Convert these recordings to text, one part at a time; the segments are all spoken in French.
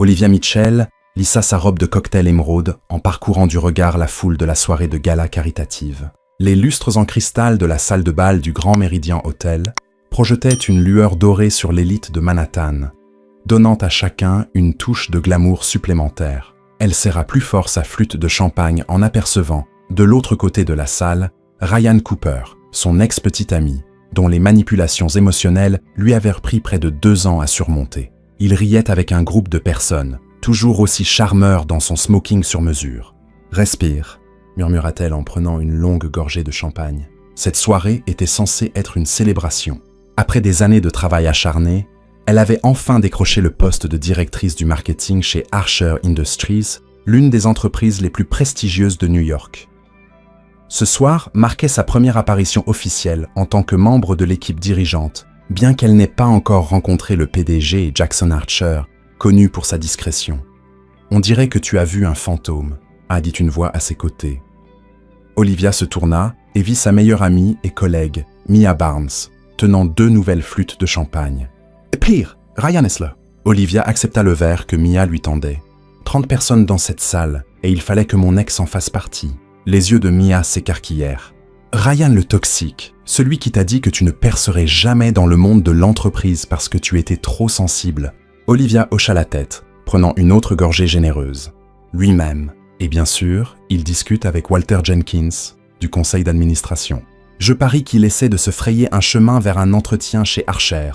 Olivia Mitchell lissa sa robe de cocktail émeraude en parcourant du regard la foule de la soirée de gala caritative. Les lustres en cristal de la salle de bal du Grand Méridien Hotel projetaient une lueur dorée sur l'élite de Manhattan, donnant à chacun une touche de glamour supplémentaire. Elle serra plus fort sa flûte de champagne en apercevant, de l'autre côté de la salle, Ryan Cooper, son ex-petit ami, dont les manipulations émotionnelles lui avaient pris près de 2 ans à surmonter. Il riait avec un groupe de personnes, toujours aussi charmeur dans son smoking sur mesure. « Respire », murmura-t-elle en prenant une longue gorgée de champagne. Cette soirée était censée être une célébration. Après des années de travail acharné, elle avait enfin décroché le poste de directrice du marketing chez Archer Industries, l'une des entreprises les plus prestigieuses de New York. Ce soir marquait sa première apparition officielle en tant que membre de l'équipe dirigeante, bien qu'elle n'ait pas encore rencontré le PDG Jackson Archer, connu pour sa discrétion. « On dirait que tu as vu un fantôme », a dit une voix à ses côtés. Olivia se tourna et vit sa meilleure amie et collègue, Mia Barnes, tenant 2 nouvelles flûtes de champagne. « Et pire, Ryan est là !» Olivia accepta le verre que Mia lui tendait. 30 personnes dans cette salle, et il fallait que mon ex en fasse partie. Les yeux de Mia s'écarquillèrent. « Ryan le toxique, celui qui t'a dit que tu ne percerais jamais dans le monde de l'entreprise parce que tu étais trop sensible. » Olivia hocha la tête, prenant une autre gorgée généreuse. Lui-même. Et bien sûr, il discute avec Walter Jenkins, du conseil d'administration. Je parie qu'il essaie de se frayer un chemin vers un entretien chez Archer.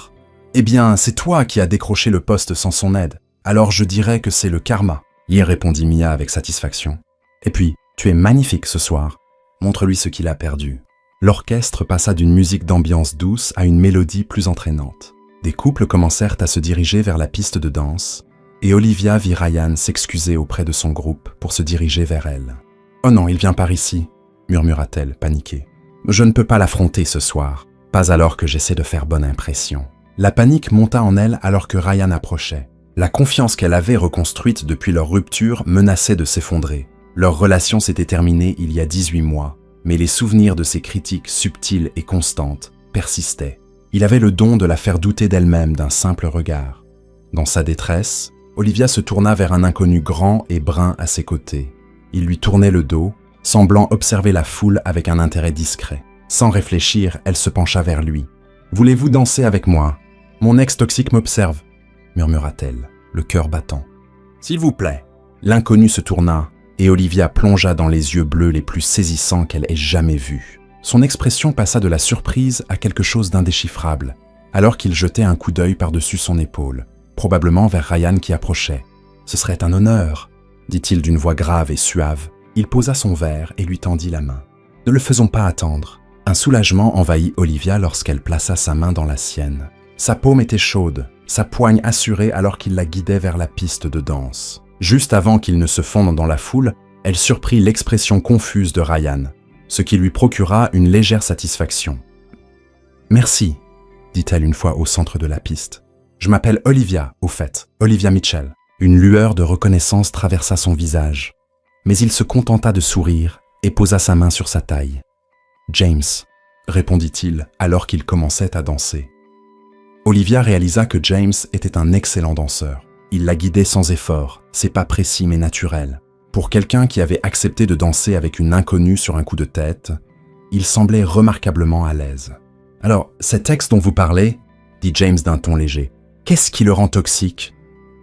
Eh bien, c'est toi qui as décroché le poste sans son aide. Alors je dirais que c'est le karma, y répondit Mia avec satisfaction. Et puis, tu es magnifique ce soir. Montre-lui ce qu'il a perdu. L'orchestre passa d'une musique d'ambiance douce à une mélodie plus entraînante. Des couples commencèrent à se diriger vers la piste de danse, et Olivia vit Ryan s'excuser auprès de son groupe pour se diriger vers elle. « Oh non, il vient par ici », murmura-t-elle, paniquée. « Je ne peux pas l'affronter ce soir, pas alors que j'essaie de faire bonne impression. » La panique monta en elle alors que Ryan approchait. La confiance qu'elle avait reconstruite depuis leur rupture menaçait de s'effondrer. Leur relation s'était terminée il y a 18 mois, mais les souvenirs de ses critiques subtiles et constantes persistaient. Il avait le don de la faire douter d'elle-même d'un simple regard. Dans sa détresse, Olivia se tourna vers un inconnu grand et brun à ses côtés. Il lui tournait le dos, semblant observer la foule avec un intérêt discret. Sans réfléchir, elle se pencha vers lui. « Voulez-vous danser avec moi ? Mon ex toxique m'observe, » murmura-t-elle, le cœur battant. « S'il vous plaît. » L'inconnu se tourna et Olivia plongea dans les yeux bleus les plus saisissants qu'elle ait jamais vus. Son expression passa de la surprise à quelque chose d'indéchiffrable, alors qu'il jetait un coup d'œil par-dessus son épaule, probablement vers Ryan qui approchait. « Ce serait un honneur, » dit-il d'une voix grave et suave. Il posa son verre et lui tendit la main. « Ne le faisons pas attendre. » Un soulagement envahit Olivia lorsqu'elle plaça sa main dans la sienne. Sa paume était chaude, sa poigne assurée alors qu'il la guidait vers la piste de danse. Juste avant qu'il ne se fonde dans la foule, elle surprit l'expression confuse de Ryan, ce qui lui procura une légère satisfaction. « Merci, » dit-elle une fois au centre de la piste. « Je m'appelle Olivia, au fait, Olivia Mitchell. » Une lueur de reconnaissance traversa son visage, mais il se contenta de sourire et posa sa main sur sa taille. « James, » répondit-il alors qu'il commençait à danser. Olivia réalisa que James était un excellent danseur. Il la guidait sans effort, ses pas précis mais naturels. Pour quelqu'un qui avait accepté de danser avec une inconnue sur un coup de tête, il semblait remarquablement à l'aise. « Alors, cet ex dont vous parlez, » dit James d'un ton léger, « qu'est-ce qui le rend toxique ?»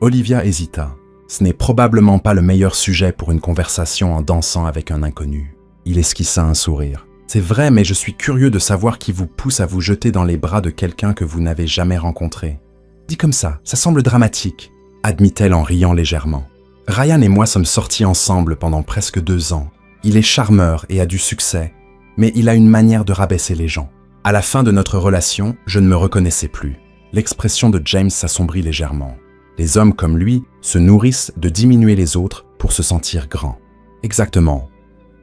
Olivia hésita. Ce n'est probablement pas le meilleur sujet pour une conversation en dansant avec un inconnu. Il esquissa un sourire. « C'est vrai, mais je suis curieux de savoir qui vous pousse à vous jeter dans les bras de quelqu'un que vous n'avez jamais rencontré. » Dit comme ça semble dramatique, admit-elle en riant légèrement. Ryan et moi sommes sortis ensemble pendant presque 2 ans. Il est charmeur et a du succès, mais il a une manière de rabaisser les gens. À la fin de notre relation, je ne me reconnaissais plus. L'expression de James s'assombrit légèrement. Les hommes comme lui se nourrissent de diminuer les autres pour se sentir grands. Exactement,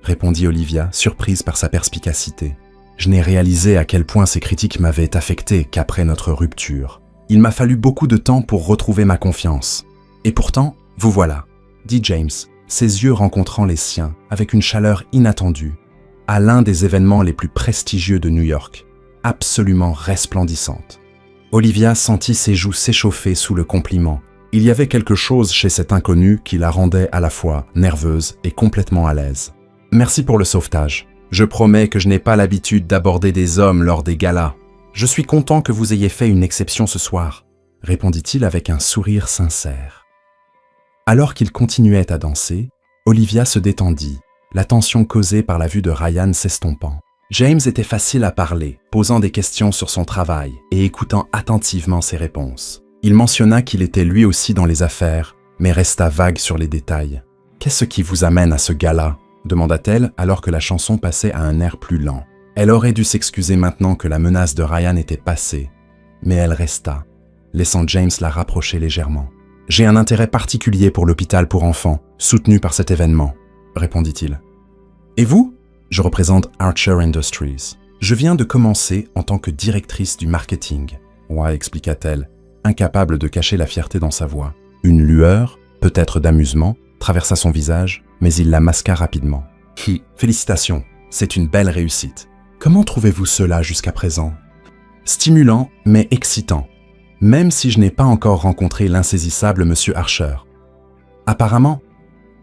répondit Olivia, surprise par sa perspicacité. Je n'ai réalisé à quel point ces critiques m'avaient affecté qu'après notre rupture. Il m'a fallu beaucoup de temps pour retrouver ma confiance. Et pourtant, vous voilà, dit James, ses yeux rencontrant les siens avec une chaleur inattendue, à l'un des événements les plus prestigieux de New York, absolument resplendissante. Olivia sentit ses joues s'échauffer sous le compliment Il y avait quelque chose chez cet inconnu qui la rendait à la fois nerveuse et complètement à l'aise. « Merci pour le sauvetage. Je promets que je n'ai pas l'habitude d'aborder des hommes lors des galas. Je suis content que vous ayez fait une exception ce soir, » répondit-il avec un sourire sincère. Alors qu'il continuait à danser, Olivia se détendit, la tension causée par la vue de Ryan s'estompant. James était facile à parler, posant des questions sur son travail et écoutant attentivement ses réponses. Il mentionna qu'il était lui aussi dans les affaires, mais resta vague sur les détails. « Qu'est-ce qui vous amène à ce gala ?» demanda-t-elle alors que la chanson passait à un air plus lent. Elle aurait dû s'excuser maintenant que la menace de Ryan était passée, mais elle resta, laissant James la rapprocher légèrement. « J'ai un intérêt particulier pour l'hôpital pour enfants, soutenu par cet événement, » répondit-il. « Et vous ? Je représente Archer Industries. Je viens de commencer en tant que directrice du marketing. » Ouais, expliqua-t-elle, incapable de cacher la fierté dans sa voix. Une lueur, peut-être d'amusement, traversa son visage, mais il la masqua rapidement. « Félicitations, c'est une belle réussite. Comment trouvez-vous cela jusqu'à présent ? » Stimulant, mais excitant, même si je n'ai pas encore rencontré l'insaisissable Monsieur Archer. Apparemment,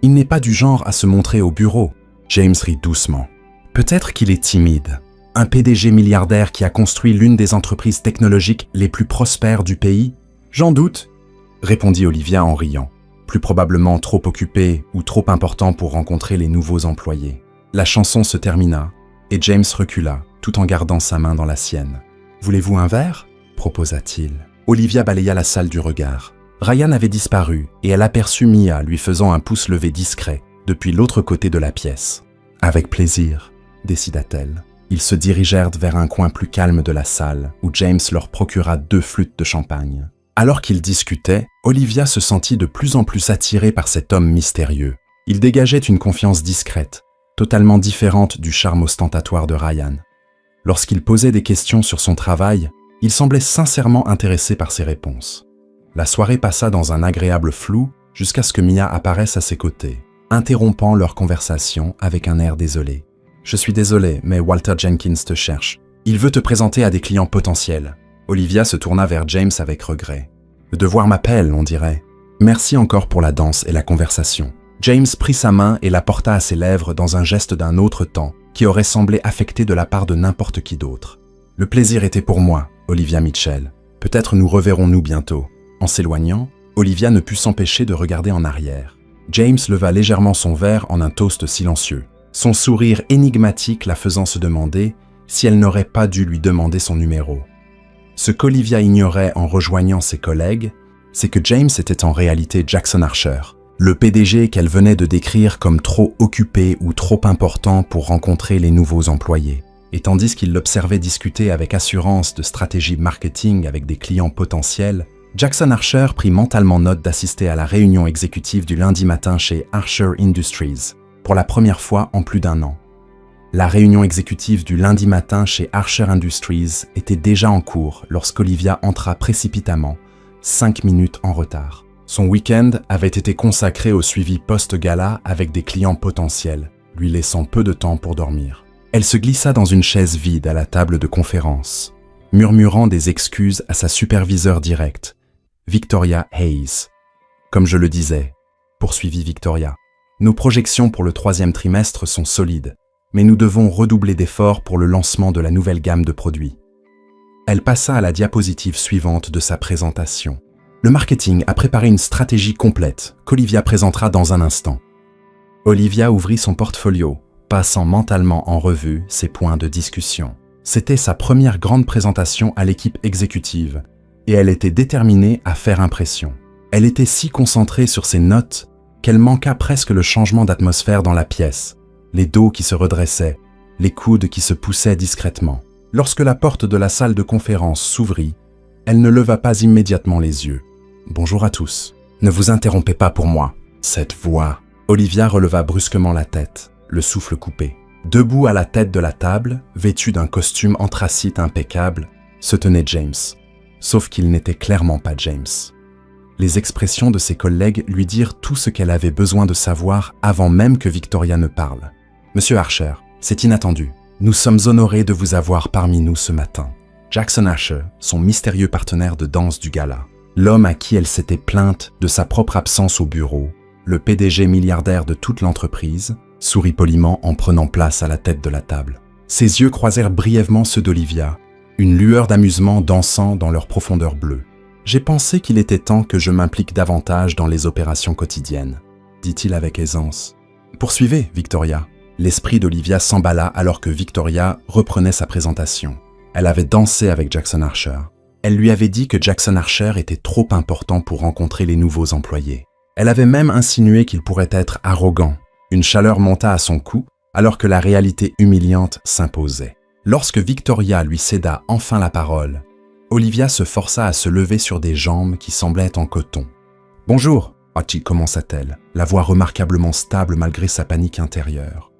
il n'est pas du genre à se montrer au bureau. James rit doucement. Peut-être qu'il est timide. Un PDG milliardaire qui a construit l'une des entreprises technologiques les plus prospères du pays ? J'en doute, répondit Olivia en riant. Plus probablement trop occupé ou trop important pour rencontrer les nouveaux employés. La chanson se termina et James recula, tout en gardant sa main dans la sienne. « Voulez-vous un verre ?» proposa-t-il. Olivia balaya la salle du regard. Ryan avait disparu et elle aperçut Mia lui faisant un pouce levé discret depuis l'autre côté de la pièce. « Avec plaisir », décida-t-elle. Ils se dirigèrent vers un coin plus calme de la salle où James leur procura 2 flûtes de champagne. Alors qu'ils discutaient, Olivia se sentit de plus en plus attirée par cet homme mystérieux. Il dégageait une confiance discrète, totalement différente du charme ostentatoire de Ryan. Lorsqu'il posait des questions sur son travail, il semblait sincèrement intéressé par ses réponses. La soirée passa dans un agréable flou jusqu'à ce que Mia apparaisse à ses côtés, interrompant leur conversation avec un air désolé. « Je suis désolé, mais Walter Jenkins te cherche. Il veut te présenter à des clients potentiels. » Olivia se tourna vers James avec regret. « Le devoir m'appelle, on dirait. Merci encore pour la danse et la conversation. » James prit sa main et la porta à ses lèvres dans un geste d'un autre temps qui aurait semblé affecté de la part de n'importe qui d'autre. « Le plaisir était pour moi, Olivia Mitchell. Peut-être nous reverrons-nous bientôt. » En s'éloignant, Olivia ne put s'empêcher de regarder en arrière. James leva légèrement son verre en un toast silencieux, son sourire énigmatique la faisant se demander si elle n'aurait pas dû lui demander son numéro. Ce qu'Olivia ignorait en rejoignant ses collègues, c'est que James était en réalité Jackson Archer, le PDG qu'elle venait de décrire comme trop occupé ou trop important pour rencontrer les nouveaux employés. Et tandis qu'il l'observait discuter avec assurance de stratégie marketing avec des clients potentiels, Jackson Archer prit mentalement note d'assister à la réunion exécutive du lundi matin chez Archer Industries, pour la première fois en plus d'1 an. La réunion exécutive du lundi matin chez Archer Industries était déjà en cours lorsqu'Olivia entra précipitamment, 5 minutes en retard. Son week-end avait été consacré au suivi post-gala avec des clients potentiels, lui laissant peu de temps pour dormir. Elle se glissa dans une chaise vide à la table de conférence, murmurant des excuses à sa superviseure directe, Victoria Hayes. « Comme je le disais, » poursuivit Victoria, « nos projections pour le 3e trimestre sont solides. Mais nous devons redoubler d'efforts pour le lancement de la nouvelle gamme de produits. » Elle passa à la diapositive suivante de sa présentation. Le marketing a préparé une stratégie complète qu'Olivia présentera dans un instant. Olivia ouvrit son portfolio, passant mentalement en revue ses points de discussion. C'était sa première grande présentation à l'équipe exécutive, et elle était déterminée à faire impression. Elle était si concentrée sur ses notes qu'elle manqua presque le changement d'atmosphère dans la pièce. Les dos qui se redressaient, les coudes qui se poussaient discrètement. Lorsque la porte de la salle de conférence s'ouvrit, elle ne leva pas immédiatement les yeux. « Bonjour à tous. Ne vous interrompez pas pour moi. » Cette voix. Olivia releva brusquement la tête, le souffle coupé. Debout à la tête de la table, vêtu d'un costume anthracite impeccable, se tenait James. Sauf qu'il n'était clairement pas James. Les expressions de ses collègues lui dirent tout ce qu'elle avait besoin de savoir avant même que Victoria ne parle. « Monsieur Archer, c'est inattendu. Nous sommes honorés de vous avoir parmi nous ce matin. » Jackson Archer, son mystérieux partenaire de danse du gala. l'homme à qui elle s'était plainte de sa propre absence au bureau, le PDG milliardaire de toute l'entreprise, sourit poliment en prenant place à la tête de la table. Ses yeux croisèrent brièvement ceux d'Olivia, une lueur d'amusement dansant dans leur profondeur bleue. « J'ai pensé qu'il était temps que je m'implique davantage dans les opérations quotidiennes, » dit-il avec aisance. « Poursuivez, Victoria. » L'esprit d'Olivia s'emballa alors que Victoria reprenait sa présentation. Elle avait dansé avec Jackson Archer. Elle lui avait dit que Jackson Archer était trop important pour rencontrer les nouveaux employés. Elle avait même insinué qu'il pourrait être arrogant. Une chaleur monta à son cou alors que la réalité humiliante s'imposait. Lorsque Victoria lui céda enfin la parole, Olivia se força à se lever sur des jambes qui semblaient en coton. « Bonjour », commença-t-elle, la voix remarquablement stable malgré sa panique intérieure.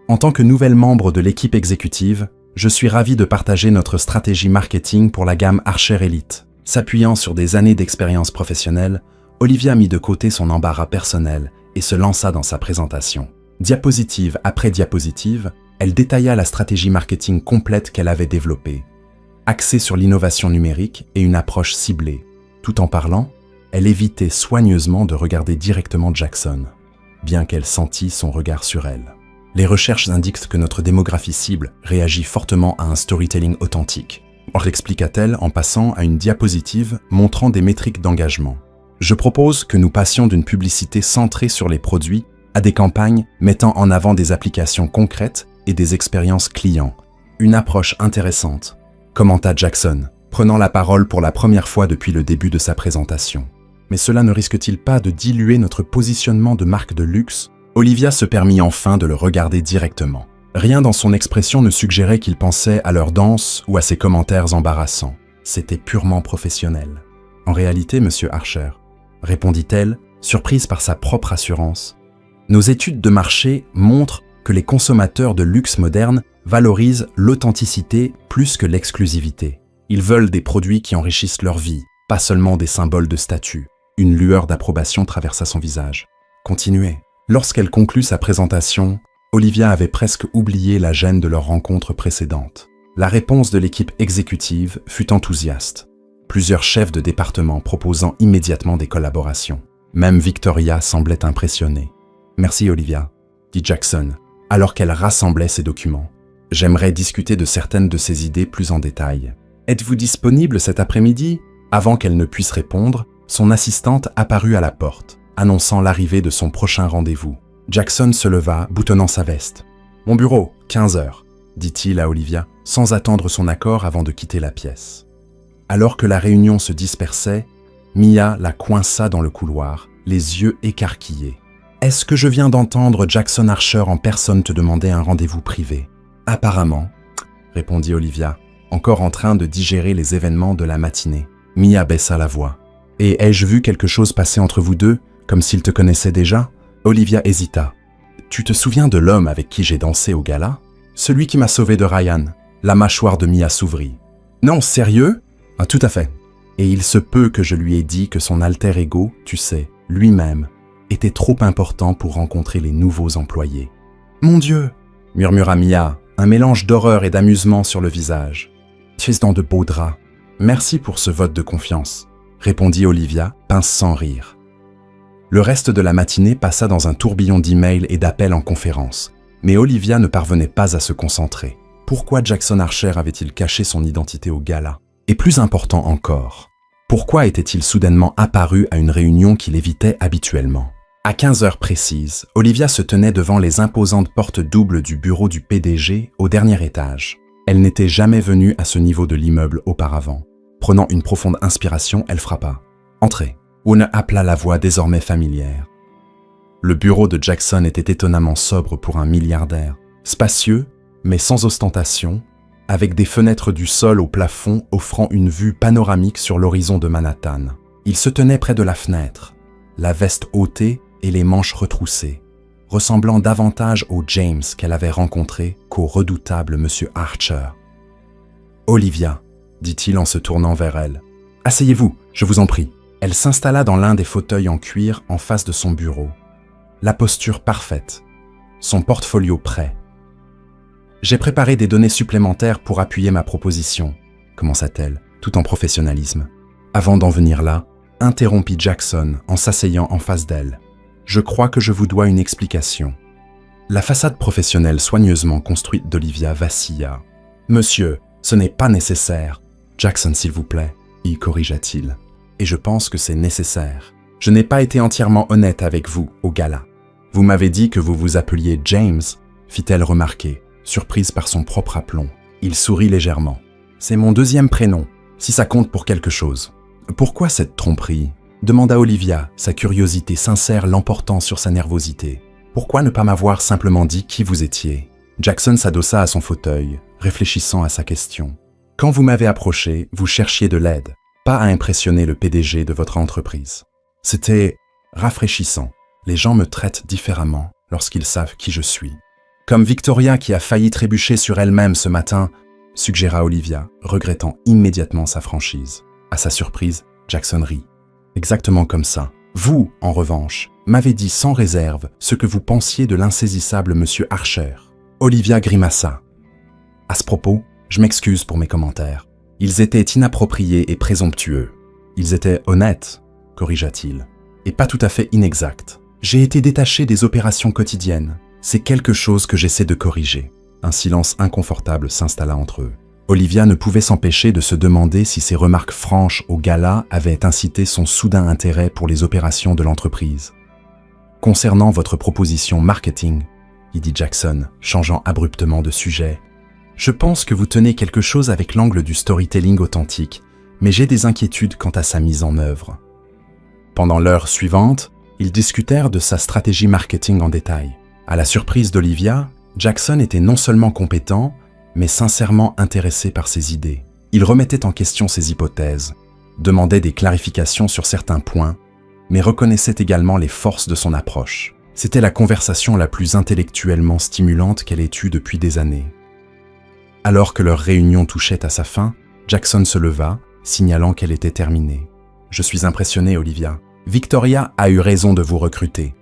« En tant que nouvelle membre de l'équipe exécutive, je suis ravi de partager notre stratégie marketing pour la gamme Archer Elite. » S'appuyant sur des années d'expérience professionnelle, Olivia mit de côté son embarras personnel et se lança dans sa présentation. Diapositive après diapositive, elle détailla la stratégie marketing complète qu'elle avait développée, axée sur l'innovation numérique et une approche ciblée. Tout en parlant, elle évitait soigneusement de regarder directement Jackson, bien qu'elle sentît son regard sur elle. Les recherches indiquent que notre démographie cible réagit fortement à un storytelling authentique, expliqua-t-elle en passant à une diapositive montrant des métriques d'engagement. Je propose que nous passions d'une publicité centrée sur les produits à des campagnes mettant en avant des applications concrètes et des expériences clients. Une approche intéressante, commenta Jackson, prenant la parole pour la première fois depuis le début de sa présentation. Mais cela ne risque-t-il pas de diluer notre positionnement de marque de luxe ? Olivia se permit enfin de le regarder directement. Rien dans son expression ne suggérait qu'il pensait à leur danse ou à ses commentaires embarrassants. C'était purement professionnel. En réalité, monsieur Archer, répondit-elle, surprise par sa propre assurance, nos études de marché montrent que les consommateurs de luxe moderne valorisent l'authenticité plus que l'exclusivité. Ils veulent des produits qui enrichissent leur vie, pas seulement des symboles de statut. Une lueur d'approbation traversa son visage. Continuez. Lorsqu'elle conclut sa présentation, Olivia avait presque oublié la gêne de leur rencontre précédente. La réponse de l'équipe exécutive fut enthousiaste. Plusieurs chefs de département proposant immédiatement des collaborations. Même Victoria semblait impressionnée. « Merci Olivia », dit Jackson, alors qu'elle rassemblait ses documents. « J'aimerais discuter de certaines de ces idées plus en détail. Êtes-vous disponible cet après-midi » Avant qu'elle ne puisse répondre, son assistante apparut à la porte, annonçant l'arrivée de son prochain rendez-vous. Jackson se leva, boutonnant sa veste. « Mon bureau, 15 heures », dit-il à Olivia, sans attendre son accord avant de quitter la pièce. Alors que la réunion se dispersait, Mia la coinça dans le couloir, les yeux écarquillés. « Est-ce que je viens d'entendre Jackson Archer en personne te demander un rendez-vous privé ?»« Apparemment, » répondit Olivia, encore en train de digérer les événements de la matinée. Mia baissa la voix. « Et ai-je vu quelque chose passer entre vous deux, comme s'il te connaissait déjà ?» Olivia hésita. « Tu te souviens de l'homme avec qui j'ai dansé au gala ? Celui qui m'a sauvé de Ryan. » La mâchoire de Mia s'ouvrit. « Non, sérieux ? » ?»« Ah, tout à fait. Et il se peut que je lui ai dit que son alter ego, tu sais, lui-même, était trop important pour rencontrer les nouveaux employés. « Mon Dieu !» murmura Mia, un mélange d'horreur et d'amusement sur le visage. « Tu es dans de beaux draps. Merci pour ce vote de confiance, » répondit Olivia, pince sans rire. Le reste de la matinée passa dans un tourbillon d'emails et d'appels en conférence, mais Olivia ne parvenait pas à se concentrer. Pourquoi Jackson Archer avait-il caché son identité au gala? Et plus important encore, pourquoi était-il soudainement apparu à une réunion qu'il évitait habituellement? À 15 heures précises, Olivia se tenait devant les imposantes portes doubles du bureau du PDG au dernier étage. Elle n'était jamais venue à ce niveau de l'immeuble auparavant. Prenant une profonde inspiration, elle frappa. « Entrez !» Owen appela la voix désormais familière. Le bureau de Jackson était étonnamment sobre pour un milliardaire. Spacieux, mais sans ostentation, avec des fenêtres du sol au plafond offrant une vue panoramique sur l'horizon de Manhattan. Il se tenait près de la fenêtre, la veste ôtée et les manches retroussées, ressemblant davantage au James qu'elle avait rencontré qu'au redoutable Monsieur Archer. « Olivia », dit-il en se tournant vers elle. « Asseyez-vous, je vous en prie. » Elle s'installa dans l'un des fauteuils en cuir en face de son bureau. La posture parfaite, son portfolio prêt. « J'ai préparé des données supplémentaires pour appuyer ma proposition, » commença-t-elle, tout en professionnalisme. « Avant d'en venir là, interrompit Jackson en s'asseyant en face d'elle. « Je crois que je vous dois une explication. » La façade professionnelle soigneusement construite d'Olivia vacilla. « Monsieur, ce n'est pas nécessaire. »« Jackson, s'il vous plaît, » y corrigea-t-il. « Et je pense que c'est nécessaire. Je n'ai pas été entièrement honnête avec vous au gala. Vous m'avez dit que vous vous appeliez James, fit-elle remarquer, surprise par son propre aplomb. Il sourit légèrement. « C'est mon deuxième prénom, si ça compte pour quelque chose. »« Pourquoi cette tromperie ?» demanda Olivia, sa curiosité sincère l'emportant sur sa nervosité. « Pourquoi ne pas m'avoir simplement dit qui vous étiez ?» Jackson s'adossa à son fauteuil, réfléchissant à sa question. « Quand vous m'avez approché, vous cherchiez de l'aide, pas à impressionner le PDG de votre entreprise. C'était rafraîchissant. Les gens me traitent différemment lorsqu'ils savent qui je suis. » Comme Victoria qui a failli trébucher sur elle-même ce matin, suggéra Olivia, regrettant immédiatement sa franchise. À sa surprise, Jackson rit. Exactement comme ça. Vous, en revanche, m'avez dit sans réserve ce que vous pensiez de l'insaisissable monsieur Archer. Olivia grimaça. À ce propos, je m'excuse pour mes commentaires. Ils étaient inappropriés et présomptueux. Ils étaient honnêtes, corrigea-t-il, et pas tout à fait inexacts. J'ai été détaché des opérations quotidiennes. C'est quelque chose que j'essaie de corriger. Un silence inconfortable s'installa entre eux. Olivia ne pouvait s'empêcher de se demander si ses remarques franches au gala avaient incité son soudain intérêt pour les opérations de l'entreprise. Concernant votre proposition marketing, dit Jackson, changeant abruptement de sujet, je pense que vous tenez quelque chose avec l'angle du storytelling authentique, mais j'ai des inquiétudes quant à sa mise en œuvre. Pendant l'heure suivante, ils discutèrent de sa stratégie marketing en détail. À la surprise d'Olivia, Jackson était non seulement compétent, mais sincèrement intéressé par ses idées. Il remettait en question ses hypothèses, demandait des clarifications sur certains points, mais reconnaissait également les forces de son approche. C'était la conversation la plus intellectuellement stimulante qu'elle ait eue depuis des années. Alors que leur réunion touchait à sa fin, Jackson se leva, signalant qu'elle était terminée. « Je suis impressionné, Olivia. Victoria a eu raison de vous recruter. »«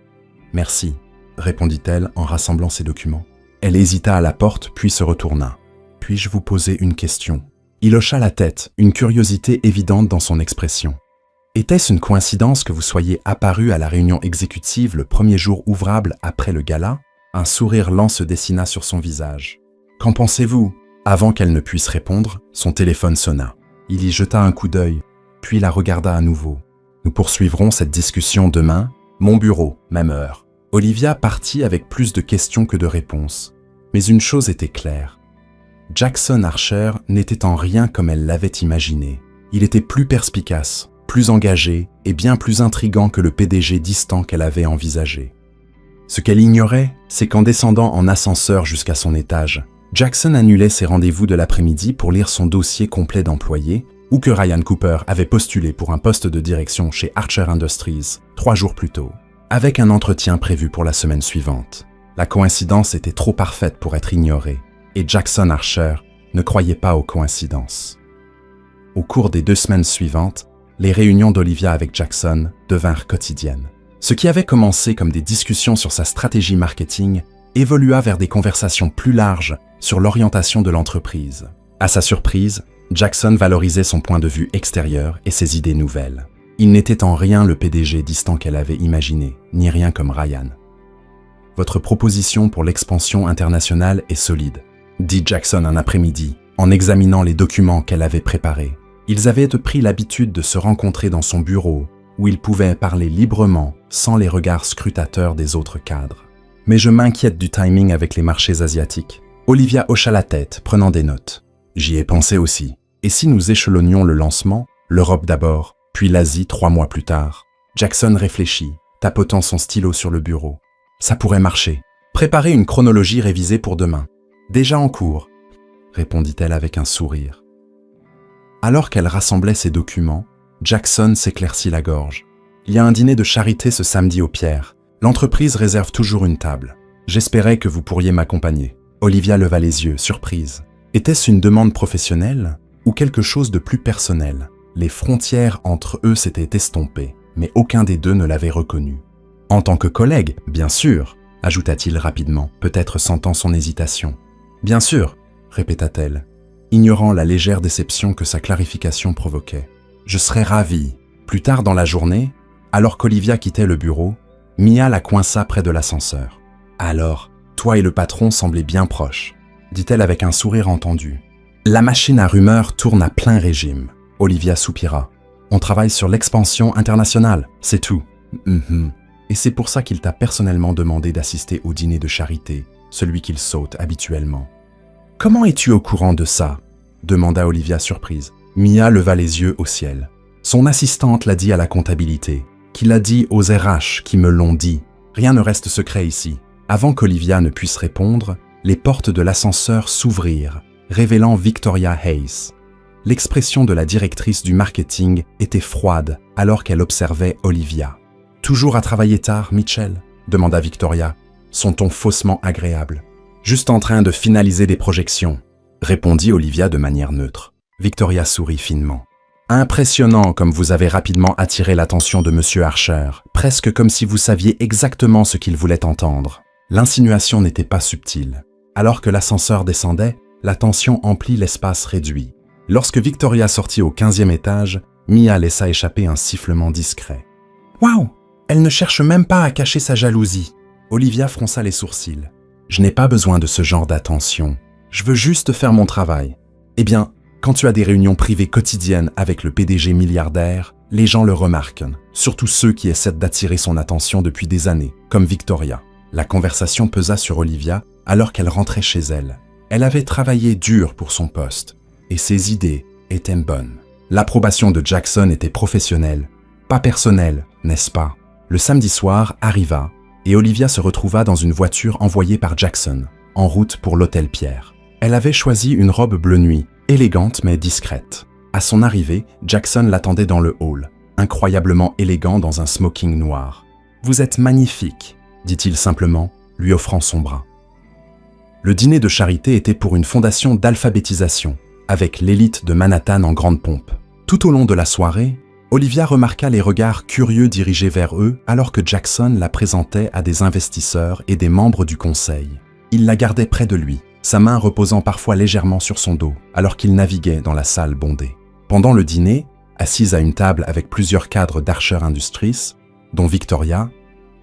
Merci, » répondit-elle en rassemblant ses documents. Elle hésita à la porte, puis se retourna. « Puis-je vous poser une question ?» Il hocha la tête, une curiosité évidente dans son expression. « Était-ce une coïncidence que vous soyez apparu à la réunion exécutive le premier jour ouvrable après le gala ?» Un sourire lent se dessina sur son visage. « Qu'en pensez-vous » Avant qu'elle ne puisse répondre, son téléphone sonna. Il y jeta un coup d'œil, puis la regarda à nouveau. « Nous poursuivrons cette discussion demain, mon bureau, même heure. » Olivia partit avec plus de questions que de réponses. Mais une chose était claire. Jackson Archer n'était en rien comme elle l'avait imaginé. Il était plus perspicace, plus engagé et bien plus intrigant que le PDG distant qu'elle avait envisagé. Ce qu'elle ignorait, c'est qu'en descendant en ascenseur jusqu'à son étage, Jackson annulait ses rendez-vous de l'après-midi pour lire son dossier complet d'employés ou que Ryan Cooper avait postulé pour un poste de direction chez Archer Industries 3 jours plus tôt, avec un entretien prévu pour la semaine suivante. La coïncidence était trop parfaite pour être ignorée, et Jackson Archer ne croyait pas aux coïncidences. Au cours des 2 semaines suivantes, les réunions d'Olivia avec Jackson devinrent quotidiennes. Ce qui avait commencé comme des discussions sur sa stratégie marketing évolua vers des conversations plus larges sur l'orientation de l'entreprise. À sa surprise, Jackson valorisait son point de vue extérieur et ses idées nouvelles. Il n'était en rien le PDG distant qu'elle avait imaginé, ni rien comme Ryan. « Votre proposition pour l'expansion internationale est solide », dit Jackson un après-midi, en examinant les documents qu'elle avait préparés. Ils avaient pris l'habitude de se rencontrer dans son bureau, où ils pouvaient parler librement, sans les regards scrutateurs des autres cadres. « Mais je m'inquiète du timing avec les marchés asiatiques. » Olivia hocha la tête, prenant des notes. « J'y ai pensé aussi. Et si nous échelonnions le lancement, l'Europe d'abord, puis l'Asie 3 mois plus tard ?» Jackson réfléchit, tapotant son stylo sur le bureau. « Ça pourrait marcher. Préparez une chronologie révisée pour demain. Déjà en cours, » répondit-elle avec un sourire. Alors qu'elle rassemblait ses documents, Jackson s'éclaircit la gorge. « Il y a un dîner de charité ce samedi au Pierre. L'entreprise réserve toujours une table. J'espérais que vous pourriez m'accompagner. » Olivia leva les yeux, surprise. Était-ce une demande professionnelle ou quelque chose de plus personnel? Les frontières entre eux s'étaient estompées, mais aucun des deux ne l'avait reconnu. « En tant que collègue, bien sûr, » ajouta-t-il rapidement, peut-être sentant son hésitation. « Bien sûr, » répéta-t-elle, ignorant la légère déception que sa clarification provoquait. Je serais ravi. » Plus tard dans la journée, alors qu'Olivia quittait le bureau, Mia la coinça près de l'ascenseur. « Alors, toi et le patron semblez bien proches, » dit-elle avec un sourire entendu. « La machine à rumeurs tourne à plein régime. » Olivia soupira. « On travaille sur l'expansion internationale, c'est tout. » Et c'est pour ça qu'il t'a personnellement demandé d'assister au dîner de charité, celui qu'il saute habituellement. « Comment es-tu au courant de ça ?» demanda Olivia surprise. Mia leva les yeux au ciel. Son assistante l'a dit à la comptabilité, qui l'a dit aux RH qui me l'ont dit. Rien ne reste secret ici. Avant qu'Olivia ne puisse répondre, les portes de l'ascenseur s'ouvrirent, révélant Victoria Hayes. L'expression de la directrice du marketing était froide alors qu'elle observait Olivia. « Toujours à travailler tard, Mitchell ?» demanda Victoria, son ton faussement agréable. « Juste en train de finaliser des projections », répondit Olivia de manière neutre. Victoria sourit finement. « Impressionnant comme vous avez rapidement attiré l'attention de M. Archer, presque comme si vous saviez exactement ce qu'il voulait entendre. » L'insinuation n'était pas subtile. Alors que l'ascenseur descendait, la tension emplit l'espace réduit. Lorsque Victoria sortit au 15e étage, Mia laissa échapper un sifflement discret. « Waouh! Elle ne cherche même pas à cacher sa jalousie. » Olivia fronça les sourcils. « Je n'ai pas besoin de ce genre d'attention. Je veux juste faire mon travail. » Eh bien, quand tu as des réunions privées quotidiennes avec le PDG milliardaire, les gens le remarquent, surtout ceux qui essaient d'attirer son attention depuis des années, comme Victoria. La conversation pesa sur Olivia alors qu'elle rentrait chez elle. Elle avait travaillé dur pour son poste, et ses idées étaient bonnes. L'approbation de Jackson était professionnelle, pas personnelle, n'est-ce pas? Le samedi soir arriva, et Olivia se retrouva dans une voiture envoyée par Jackson, en route pour l'Hôtel Pierre. Elle avait choisi une robe bleu nuit, élégante mais discrète. À son arrivée, Jackson l'attendait dans le hall, incroyablement élégant dans un smoking noir. « Vous êtes magnifique », dit-il simplement, lui offrant son bras. Le dîner de charité était pour une fondation d'alphabétisation, avec l'élite de Manhattan en grande pompe. Tout au long de la soirée, Olivia remarqua les regards curieux dirigés vers eux alors que Jackson la présentait à des investisseurs et des membres du conseil. Il la gardait près de lui, sa main reposant parfois légèrement sur son dos, alors qu'il naviguait dans la salle bondée. Pendant le dîner, assise à une table avec plusieurs cadres d'Archer Industries, dont Victoria,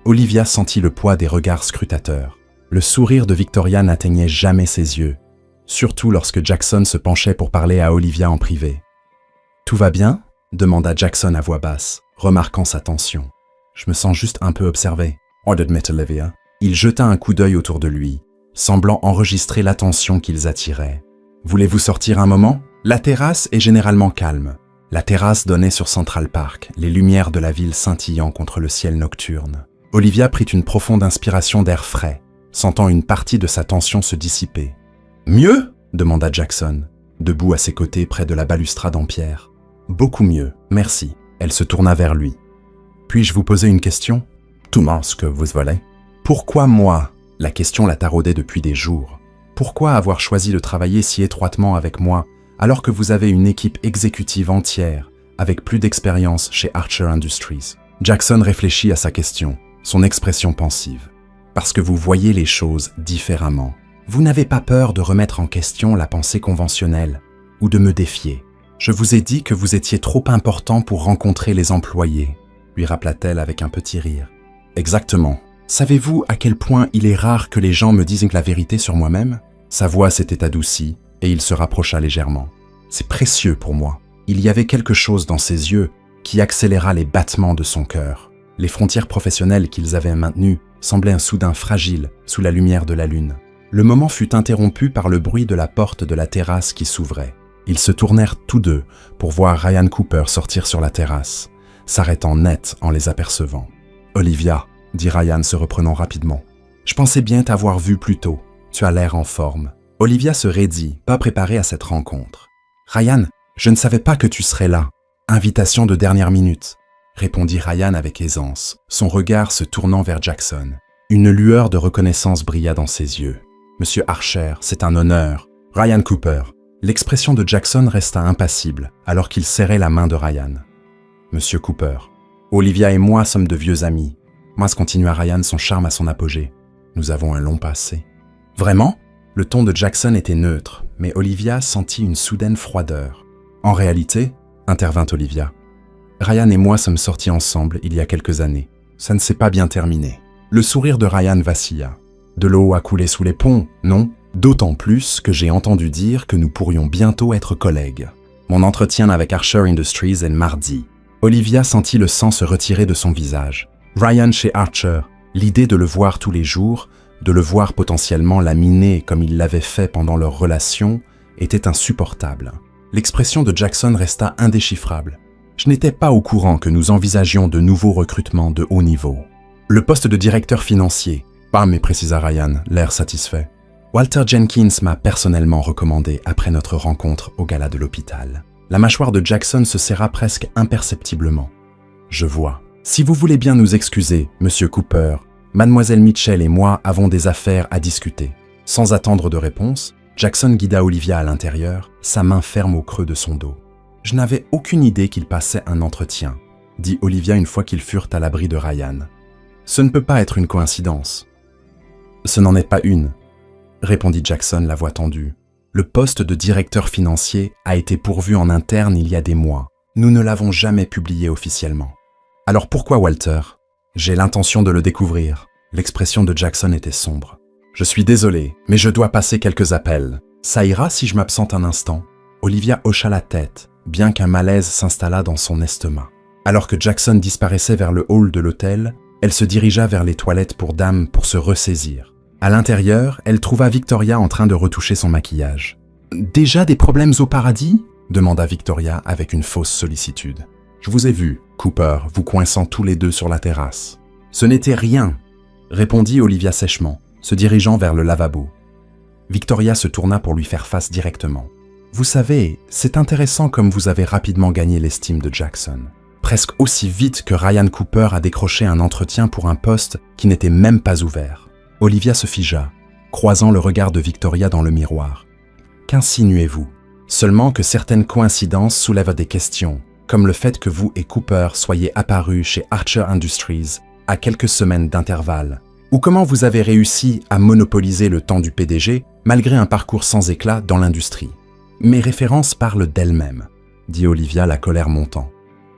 Olivia sentit le poids des regards scrutateurs. Le sourire de Victoria n'atteignait jamais ses yeux, surtout lorsque Jackson se penchait pour parler à Olivia en privé. « Tout va bien ?» demanda Jackson à voix basse, remarquant sa tension. « Je me sens juste un peu observé. » admit Olivia. Il jeta un coup d'œil autour de lui, semblant enregistrer l'attention qu'ils attiraient. « Voulez-vous sortir un moment ?» La terrasse est généralement calme. La terrasse donnait sur Central Park, les lumières de la ville scintillant contre le ciel nocturne. Olivia prit une profonde inspiration d'air frais, sentant une partie de sa tension se dissiper. « Mieux ?» demanda Jackson, debout à ses côtés près de la balustrade en pierre. « Beaucoup mieux, merci. » Elle se tourna vers lui. « Puis-je vous poser une question ?»« Tout ce que vous voulez. »« Pourquoi moi ?» La question la taraudait depuis des jours. « Pourquoi avoir choisi de travailler si étroitement avec moi alors que vous avez une équipe exécutive entière avec plus d'expérience chez Archer Industries ?» Jackson réfléchit à sa question, son expression pensive. « Parce que vous voyez les choses différemment. Vous n'avez pas peur de remettre en question la pensée conventionnelle ou de me défier. Je vous ai dit que vous étiez trop important pour rencontrer les employés, » lui rappela-t-elle avec un petit rire. « Exactement. Savez-vous à quel point il est rare que les gens me disent la vérité sur moi-même ?» Sa voix s'était adoucie et il se rapprocha légèrement. « C'est précieux pour moi. » Il y avait quelque chose dans ses yeux qui accéléra les battements de son cœur. Les frontières professionnelles qu'ils avaient maintenues semblaient soudain fragiles sous la lumière de la lune. Le moment fut interrompu par le bruit de la porte de la terrasse qui s'ouvrait. Ils se tournèrent tous deux pour voir Ryan Cooper sortir sur la terrasse, s'arrêtant net en les apercevant. « Olivia », dit Ryan se reprenant rapidement, « je pensais bien t'avoir vu plus tôt. Tu as l'air en forme. » Olivia se raidit, pas préparée à cette rencontre. « Ryan, je ne savais pas que tu serais là. Invitation de dernière minute. » répondit Ryan avec aisance, son regard se tournant vers Jackson. Une lueur de reconnaissance brilla dans ses yeux. « Monsieur Archer, c'est un honneur. Ryan Cooper. » L'expression de Jackson resta impassible alors qu'il serrait la main de Ryan. « Monsieur Cooper. Olivia et moi sommes de vieux amis. » Mas continua Ryan, son charme à son apogée. « Nous avons un long passé. » « Vraiment ?» Le ton de Jackson était neutre, mais Olivia sentit une soudaine froideur. « En réalité, intervint Olivia. Ryan et moi sommes sortis ensemble il y a quelques années. Ça ne s'est pas bien terminé. Le sourire de Ryan vacilla. De l'eau a coulé sous les ponts, non? D'autant plus que j'ai entendu dire que nous pourrions bientôt être collègues. Mon entretien avec Archer Industries est mardi. Olivia sentit le sang se retirer de son visage. Ryan chez Archer, l'idée de le voir tous les jours, de le voir potentiellement laminer comme il l'avait fait pendant leur relation, était insupportable. L'expression de Jackson resta indéchiffrable. Je n'étais pas au courant que nous envisagions de nouveaux recrutements de haut niveau. Le poste de directeur financier, pas, mais précisa Ryan, l'air satisfait. Walter Jenkins m'a personnellement recommandé après notre rencontre au gala de l'hôpital. La mâchoire de Jackson se serra presque imperceptiblement. Je vois. Si vous voulez bien nous excuser, Monsieur Cooper, Mademoiselle Mitchell et moi avons des affaires à discuter. Sans attendre de réponse, Jackson guida Olivia à l'intérieur, sa main ferme au creux de son dos. Je n'avais aucune idée qu'il passait un entretien, dit Olivia une fois qu'ils furent à l'abri de Ryan. Ce ne peut pas être une coïncidence. Ce n'en est pas une, répondit Jackson, la voix tendue. Le poste de directeur financier a été pourvu en interne il y a des mois. Nous ne l'avons jamais publié officiellement. Alors pourquoi Walter? J'ai l'intention de le découvrir. L'expression de Jackson était sombre. Je suis désolé, mais je dois passer quelques appels. Ça ira si je m'absente un instant? Olivia hocha la tête, bien qu'un malaise s'installât dans son estomac. Alors que Jackson disparaissait vers le hall de l'hôtel, elle se dirigea vers les toilettes pour dames pour se ressaisir. À l'intérieur, elle trouva Victoria en train de retoucher son maquillage. « Déjà des problèmes au paradis ?» demanda Victoria avec une fausse sollicitude. « Je vous ai vu, Cooper, vous coinçant tous les deux sur la terrasse. »« Ce n'était rien !» répondit Olivia sèchement, se dirigeant vers le lavabo. Victoria se tourna pour lui faire face directement. « Vous savez, c'est intéressant comme vous avez rapidement gagné l'estime de Jackson. Presque aussi vite que Ryan Cooper a décroché un entretien pour un poste qui n'était même pas ouvert. » Olivia se figea, croisant le regard de Victoria dans le miroir. « Qu'insinuez-vous? Seulement que certaines coïncidences soulèvent des questions, comme le fait que vous et Cooper soyez apparus chez Archer Industries à quelques semaines d'intervalle, ou comment vous avez réussi à monopoliser le temps du PDG malgré un parcours sans éclat dans l'industrie. Mes références parlent d'elles-mêmes, dit Olivia, la colère montant.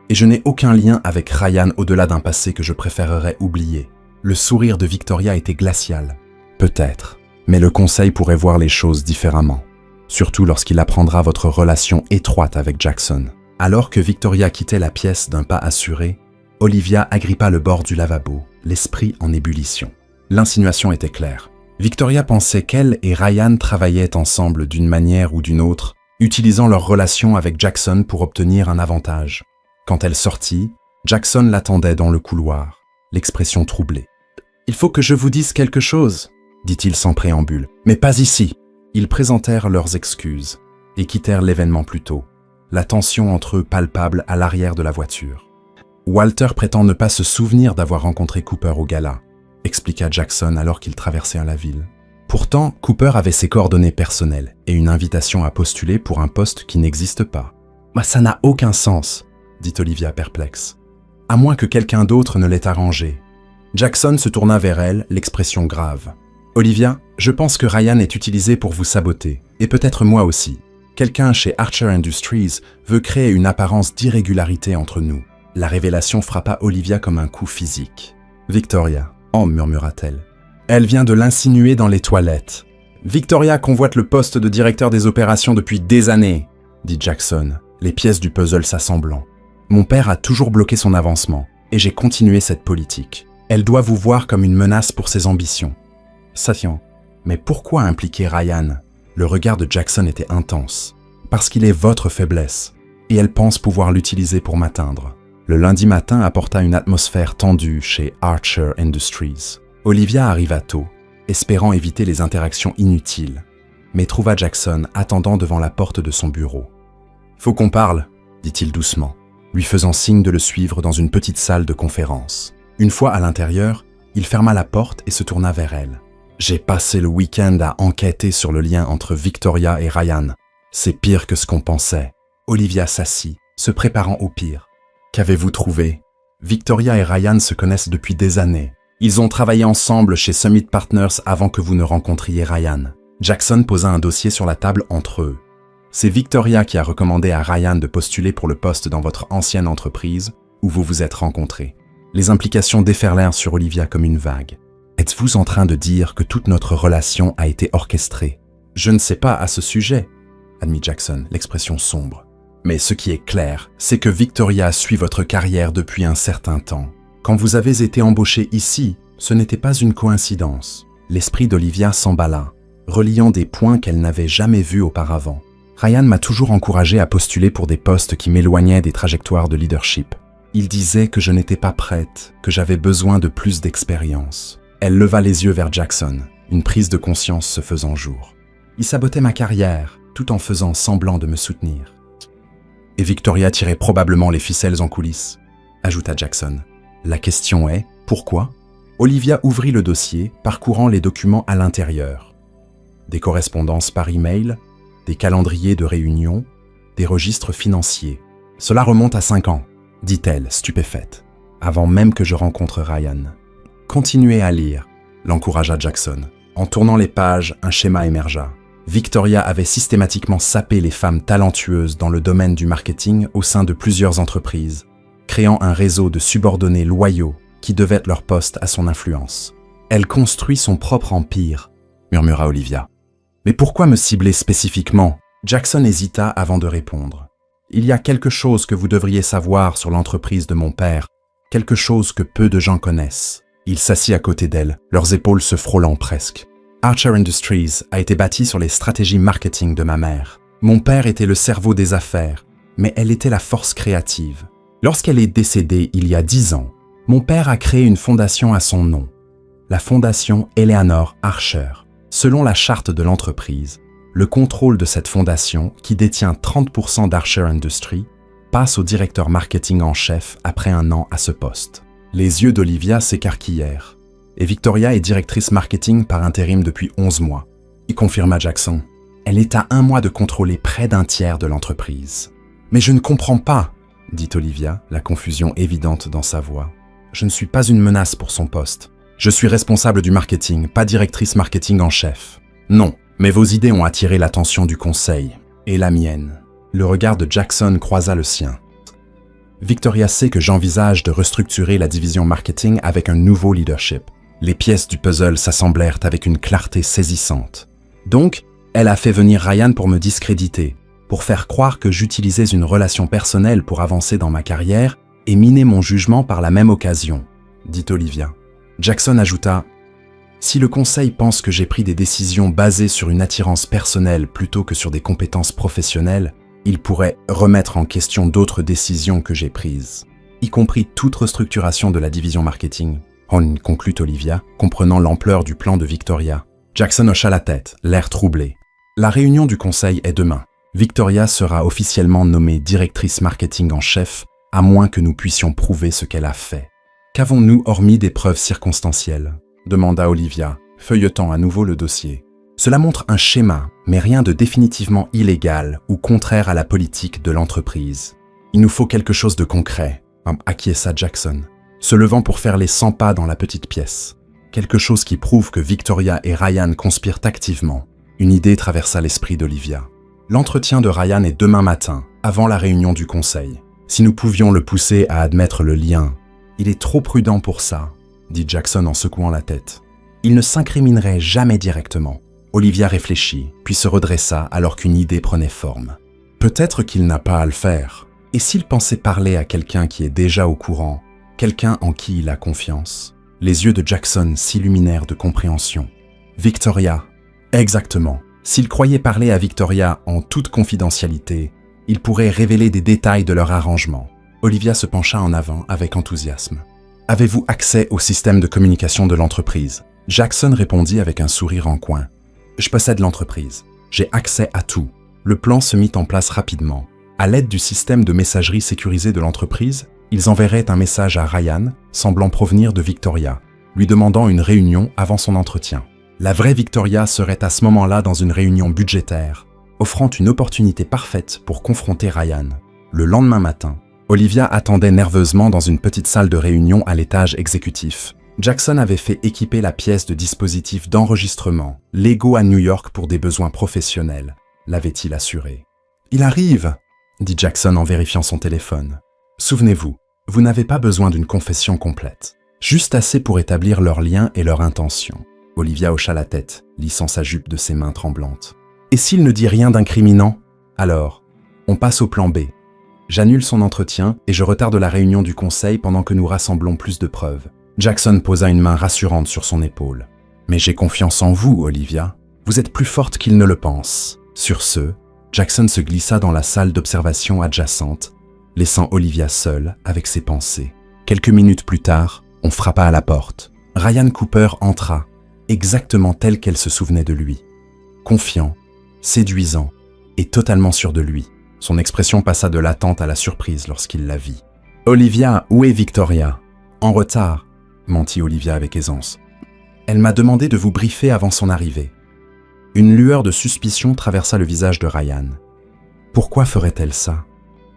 Et je n'ai aucun lien avec Ryan au-delà d'un passé que je préférerais oublier. Le sourire de Victoria était glacial. Peut-être, mais le conseil pourrait voir les choses différemment, surtout lorsqu'il apprendra votre relation étroite avec Jackson. Alors que Victoria quittait la pièce d'un pas assuré, Olivia agrippa le bord du lavabo, l'esprit en ébullition. L'insinuation était claire. Victoria pensait qu'elle et Ryan travaillaient ensemble d'une manière ou d'une autre, utilisant leur relation avec Jackson pour obtenir un avantage. Quand elle sortit, Jackson l'attendait dans le couloir, l'expression troublée. « Il faut que je vous dise quelque chose », dit-il sans préambule, « mais pas ici. » Ils présentèrent leurs excuses et quittèrent l'événement plus tôt, la tension entre eux palpable à l'arrière de la voiture. « Walter prétend ne pas se souvenir d'avoir rencontré Cooper au gala », expliqua Jackson alors qu'ils traversèrent la ville. Pourtant, Cooper avait ses coordonnées personnelles et une invitation à postuler pour un poste qui n'existe pas. « Ça n'a aucun sens », dit Olivia perplexe. « À moins que quelqu'un d'autre ne l'ait arrangé. » Jackson se tourna vers elle, l'expression grave. « Olivia, je pense que Ryan est utilisé pour vous saboter, et peut-être moi aussi. Quelqu'un chez Archer Industries veut créer une apparence d'irrégularité entre nous. » La révélation frappa Olivia comme un coup physique. « Victoria, oh, murmura-t-elle. Elle vient de l'insinuer dans les toilettes. Victoria convoite le poste de directeur des opérations depuis des années, dit Jackson, les pièces du puzzle s'assemblant. Mon père a toujours bloqué son avancement, et j'ai continué cette politique. Elle doit vous voir comme une menace pour ses ambitions. Satyan, mais pourquoi impliquer Ryan? Le regard de Jackson était intense. Parce qu'il est votre faiblesse, et elle pense pouvoir l'utiliser pour m'atteindre. Le lundi matin apporta une atmosphère tendue chez Archer Industries. Olivia arriva tôt, espérant éviter les interactions inutiles, mais trouva Jackson attendant devant la porte de son bureau. « Faut qu'on parle », dit-il doucement, lui faisant signe de le suivre dans une petite salle de conférence. Une fois à l'intérieur, il ferma la porte et se tourna vers elle. « J'ai passé le week-end à enquêter sur le lien entre Victoria et Ryan. C'est pire que ce qu'on pensait. » Olivia s'assit, se préparant au pire. « Qu'avez-vous trouvé ? Victoria et Ryan se connaissent depuis des années. Ils ont travaillé ensemble chez Summit Partners avant que vous ne rencontriez Ryan. » Jackson posa un dossier sur la table entre eux. C'est Victoria qui a recommandé à Ryan de postuler pour le poste dans votre ancienne entreprise où vous vous êtes rencontrés. Les implications déferlèrent sur Olivia comme une vague. Êtes-vous en train de dire que toute notre relation a été orchestrée? Je ne sais pas à ce sujet, admit Jackson, l'expression sombre. Mais ce qui est clair, c'est que Victoria suit votre carrière depuis un certain temps. Quand vous avez été embauché ici, ce n'était pas une coïncidence. L'esprit d'Olivia s'emballa, reliant des points qu'elle n'avait jamais vus auparavant. Ryan m'a toujours encouragé à postuler pour des postes qui m'éloignaient des trajectoires de leadership. Il disait que je n'étais pas prête, que j'avais besoin de plus d'expérience. Elle leva les yeux vers Jackson, une prise de conscience se faisant jour. Il sabotait ma carrière, tout en faisant semblant de me soutenir. Et Victoria tirait probablement les ficelles en coulisses, ajouta Jackson. La question est, pourquoi? Olivia ouvrit le dossier, parcourant les documents à l'intérieur. Des correspondances par email, des calendriers de réunion, des registres financiers. Cela remonte à 5 ans, dit-elle, stupéfaite, avant même que je rencontre Ryan. Continuez à lire, l'encouragea Jackson. En tournant les pages, un schéma émergea. Victoria avait systématiquement sapé les femmes talentueuses dans le domaine du marketing au sein de plusieurs entreprises, créant un réseau de subordonnés loyaux qui devaient leur poste à son influence. Elle construit son propre empire, murmura Olivia. Mais pourquoi me cibler spécifiquement? Jackson hésita avant de répondre. Il y a quelque chose que vous devriez savoir sur l'entreprise de mon père, quelque chose que peu de gens connaissent. Il s'assit à côté d'elle, leurs épaules se frôlant presque. Archer Industries a été bâti sur les stratégies marketing de ma mère. Mon père était le cerveau des affaires, mais elle était la force créative. Lorsqu'elle est décédée il y a 10 ans, mon père a créé une fondation à son nom, la fondation Eleanor Archer. Selon la charte de l'entreprise, le contrôle de cette fondation, qui détient 30% d'Archer Industries, passe au directeur marketing en chef après un an à ce poste. Les yeux d'Olivia s'écarquillèrent. Et Victoria est directrice marketing par intérim depuis 11 mois. Y confirma Jackson. Elle est à 1 mois de contrôler près d'un tiers de l'entreprise. Mais je ne comprends pas, dit Olivia, la confusion évidente dans sa voix. Je ne suis pas une menace pour son poste. Je suis responsable du marketing, pas directrice marketing en chef. Non, mais vos idées ont attiré l'attention du conseil. Et la mienne. Le regard de Jackson croisa le sien. Victoria sait que j'envisage de restructurer la division marketing avec un nouveau leadership. Les pièces du puzzle s'assemblèrent avec une clarté saisissante. Donc, elle a fait venir Ryan pour me discréditer, pour faire croire que j'utilisais une relation personnelle pour avancer dans ma carrière et miner mon jugement par la même occasion, dit Olivia. Jackson ajouta « Si le conseil pense que j'ai pris des décisions basées sur une attirance personnelle plutôt que sur des compétences professionnelles, il pourrait remettre en question d'autres décisions que j'ai prises, y compris toute restructuration de la division marketing. » conclut Olivia, comprenant l'ampleur du plan de Victoria. Jackson hocha la tête, l'air troublé. La réunion du conseil est demain. Victoria sera officiellement nommée directrice marketing en chef, à moins que nous puissions prouver ce qu'elle a fait. Qu'avons-nous hormis des preuves circonstancielles? Demanda Olivia, feuilletant à nouveau le dossier. Cela montre un schéma, mais rien de définitivement illégal ou contraire à la politique de l'entreprise. Il nous faut quelque chose de concret, acquiesça Jackson, se levant pour faire les 100 pas dans la petite pièce. Quelque chose qui prouve que Victoria et Ryan conspirent activement. Une idée traversa l'esprit d'Olivia. L'entretien de Ryan est demain matin, avant la réunion du conseil. Si nous pouvions le pousser à admettre le lien, il est trop prudent pour ça, dit Jackson en secouant la tête. Il ne s'incriminerait jamais directement. Olivia réfléchit, puis se redressa alors qu'une idée prenait forme. Peut-être qu'il n'a pas à le faire. Et s'il pensait parler à quelqu'un qui est déjà au courant, quelqu'un en qui il a confiance? Les yeux de Jackson s'illuminèrent de compréhension. Victoria. Exactement. S'il croyait parler à Victoria en toute confidentialité, il pourrait révéler des détails de leur arrangement. Olivia se pencha en avant avec enthousiasme. Avez-vous accès au système de communication de l'entreprise? Jackson répondit avec un sourire en coin. Je possède l'entreprise. J'ai accès à tout. Le plan se mit en place rapidement. À l'aide du système de messagerie sécurisé de l'entreprise, ils enverraient un message à Ryan, semblant provenir de Victoria, lui demandant une réunion avant son entretien. La vraie Victoria serait à ce moment-là dans une réunion budgétaire, offrant une opportunité parfaite pour confronter Ryan. Le lendemain matin, Olivia attendait nerveusement dans une petite salle de réunion à l'étage exécutif. Jackson avait fait équiper la pièce de dispositifs d'enregistrement, légaux à New York pour des besoins professionnels, l'avait-il assuré. Il arrive, dit Jackson en vérifiant son téléphone. Souvenez-vous, vous n'avez pas besoin d'une confession complète. Juste assez pour établir leur lien et leur intention. Olivia hocha la tête, lissant sa jupe de ses mains tremblantes. Et s'il ne dit rien d'incriminant? Alors, on passe au plan B. J'annule son entretien et je retarde la réunion du conseil pendant que nous rassemblons plus de preuves. Jackson posa une main rassurante sur son épaule. Mais j'ai confiance en vous, Olivia. Vous êtes plus forte qu'il ne le pense. Sur ce, Jackson se glissa dans la salle d'observation adjacente, laissant Olivia seule avec ses pensées. Quelques minutes plus tard, on frappa à la porte. Ryan Cooper entra, exactement tel qu'elle se souvenait de lui. Confiant, séduisant et totalement sûr de lui. Son expression passa de l'attente à la surprise lorsqu'il la vit. « Olivia, où est Victoria ?»« En retard », mentit Olivia avec aisance. « Elle m'a demandé de vous briefer avant son arrivée. » Une lueur de suspicion traversa le visage de Ryan. Pourquoi ferait-elle ça?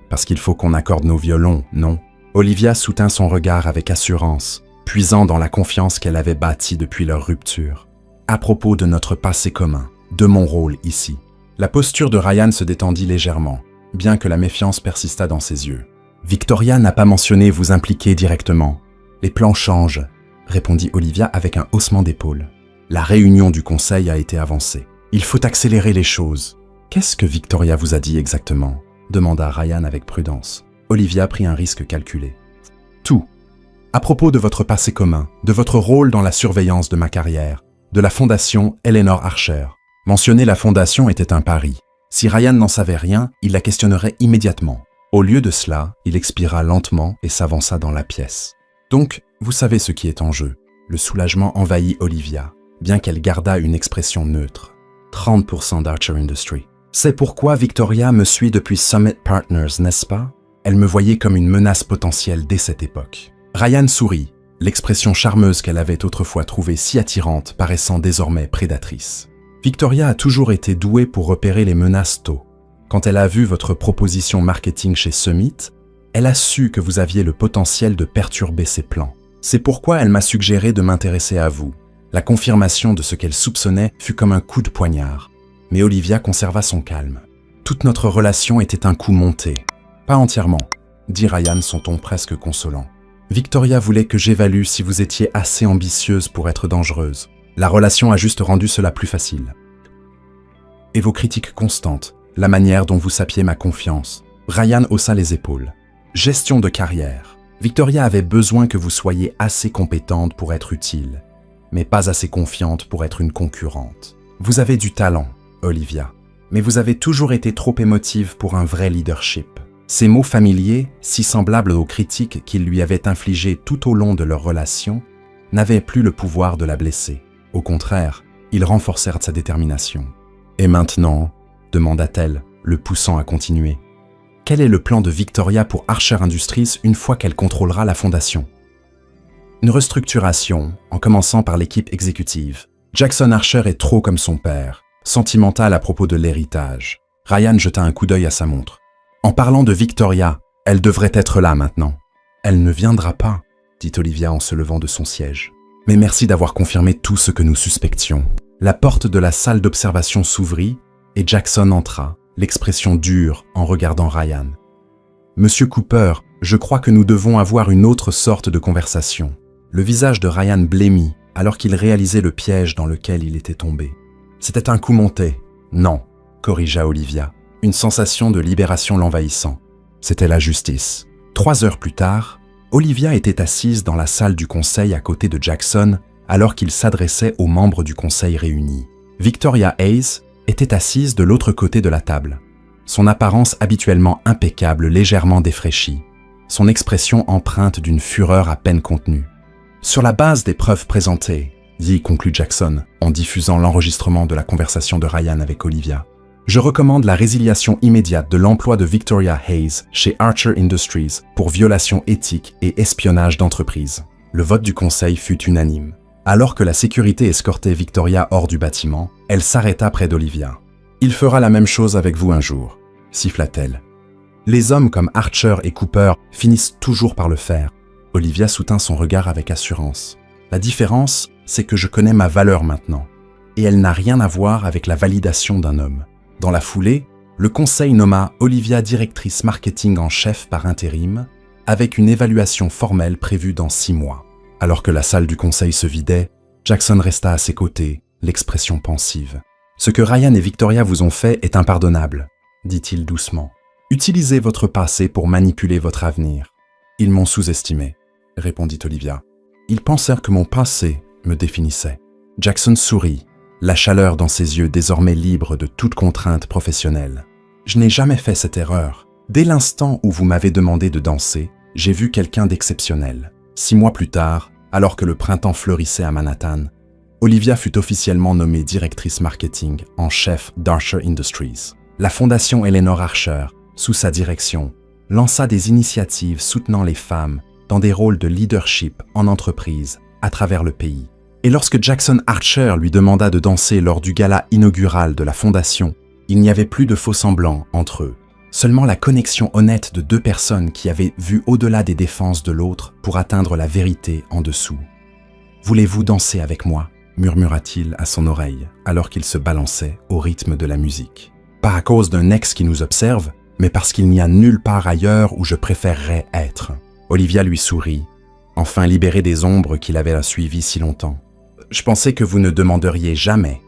Parce qu'il faut qu'on accorde nos violons, non? Olivia soutint son regard avec assurance, puisant dans la confiance qu'elle avait bâtie depuis leur rupture. À propos de notre passé commun, de mon rôle ici. La posture de Ryan se détendit légèrement, bien que la méfiance persistât dans ses yeux. Victoria n'a pas mentionné vous impliquer directement. Les plans changent, répondit Olivia avec un haussement d'épaule. La réunion du conseil a été avancée. Il faut accélérer les choses. Qu'est-ce que Victoria vous a dit exactement? Demanda Ryan avec prudence. Olivia prit un risque calculé. Tout. À propos de votre passé commun, de votre rôle dans la surveillance de ma carrière, de la fondation Eleanor Archer. Mentionner la fondation était un pari. Si Ryan n'en savait rien, il la questionnerait immédiatement. Au lieu de cela, il expira lentement et s'avança dans la pièce. Donc, vous savez ce qui est en jeu. Le soulagement envahit Olivia, bien qu'elle gardât une expression neutre. 30% d'Archer Industries. C'est pourquoi Victoria me suit depuis Summit Partners, n'est-ce pas? Elle me voyait comme une menace potentielle dès cette époque. Ryan sourit, l'expression charmeuse qu'elle avait autrefois trouvée si attirante paraissant désormais prédatrice. Victoria a toujours été douée pour repérer les menaces tôt. Quand elle a vu votre proposition marketing chez Summit, elle a su que vous aviez le potentiel de perturber ses plans. C'est pourquoi elle m'a suggéré de m'intéresser à vous. La confirmation de ce qu'elle soupçonnait fut comme un coup de poignard. Mais Olivia conserva son calme. Toute notre relation était un coup monté. Pas entièrement, dit Ryan, son ton presque consolant. Victoria voulait que j'évalue si vous étiez assez ambitieuse pour être dangereuse. La relation a juste rendu cela plus facile. Et vos critiques constantes, la manière dont vous sapiez ma confiance. Ryan haussa les épaules. Gestion de carrière. Victoria avait besoin que vous soyez assez compétente pour être utile, mais pas assez confiante pour être une concurrente. Vous avez du talent, Olivia, mais vous avez toujours été trop émotive pour un vrai leadership. Ces mots familiers, si semblables aux critiques qu'il lui avait infligées tout au long de leur relation, n'avaient plus le pouvoir de la blesser. Au contraire, ils renforcèrent sa détermination. « Et maintenant ?» demanda-t-elle, le poussant à continuer. « Quel est le plan de Victoria pour Archer Industries une fois qu'elle contrôlera la fondation ?» Une restructuration, en commençant par l'équipe exécutive. Jackson Archer est trop comme son père, sentimental à propos de l'héritage. Ryan jeta un coup d'œil à sa montre. En parlant de Victoria, elle devrait être là maintenant. Elle ne viendra pas, dit Olivia en se levant de son siège. Mais merci d'avoir confirmé tout ce que nous suspections. La porte de la salle d'observation s'ouvrit et Jackson entra, l'expression dure en regardant Ryan. Monsieur Cooper, je crois que nous devons avoir une autre sorte de conversation. Le visage de Ryan blêmit alors qu'il réalisait le piège dans lequel il était tombé. C'était un coup monté. Non, corrigea Olivia, une sensation de libération l'envahissant. C'était la justice. 3 heures plus tard, Olivia était assise dans la salle du conseil à côté de Jackson alors qu'il s'adressait aux membres du conseil réunis. Victoria Hayes était assise de l'autre côté de la table. Son apparence habituellement impeccable légèrement défraîchie, son expression empreinte d'une fureur à peine contenue. « Sur la base des preuves présentées, » conclut Jackson en diffusant l'enregistrement de la conversation de Ryan avec Olivia, « je recommande la résiliation immédiate de l'emploi de Victoria Hayes chez Archer Industries pour violation éthique et espionnage d'entreprise. » Le vote du conseil fut unanime. Alors que la sécurité escortait Victoria hors du bâtiment, elle s'arrêta près d'Olivia. « Il fera la même chose avec vous un jour », siffla-t-elle. « Les hommes comme Archer et Cooper finissent toujours par le faire. » Olivia soutint son regard avec assurance. « La différence, c'est que je connais ma valeur maintenant, et elle n'a rien à voir avec la validation d'un homme. » Dans la foulée, Le conseil nomma Olivia directrice marketing en chef par intérim, avec une évaluation formelle prévue dans 6 mois. Alors que la salle du conseil se vidait, Jackson resta à ses côtés, l'expression pensive. « Ce que Ryan et Victoria vous ont fait est impardonnable, » dit-il doucement. « Utilisez votre passé pour manipuler votre avenir. »« Ils m'ont sous-estimé, » répondit Olivia. « Ils pensèrent que mon passé me définissait. » Jackson sourit, la chaleur dans ses yeux désormais libre de toute contrainte professionnelle. « Je n'ai jamais fait cette erreur. Dès l'instant où vous m'avez demandé de danser, j'ai vu quelqu'un d'exceptionnel. 6 mois plus tard, alors que le printemps fleurissait à Manhattan, Olivia fut officiellement nommée directrice marketing en chef d'Archer Industries. La fondation Eleanor Archer, sous sa direction, lança des initiatives soutenant les femmes dans des rôles de leadership en entreprise à travers le pays. Et lorsque Jackson Archer lui demanda de danser lors du gala inaugural de la fondation, il n'y avait plus de faux-semblants entre eux. Seulement la connexion honnête de 2 personnes qui avaient vu au-delà des défenses de l'autre pour atteindre la vérité en dessous. « Voulez-vous danser avec moi ?» murmura-t-il à son oreille alors qu'il se balançait au rythme de la musique. « Pas à cause d'un ex qui nous observe, mais parce qu'il n'y a nulle part ailleurs où je préférerais être. » Olivia lui sourit, enfin libérée des ombres qui l'avaient suivi si longtemps. « Je pensais que vous ne demanderiez jamais. »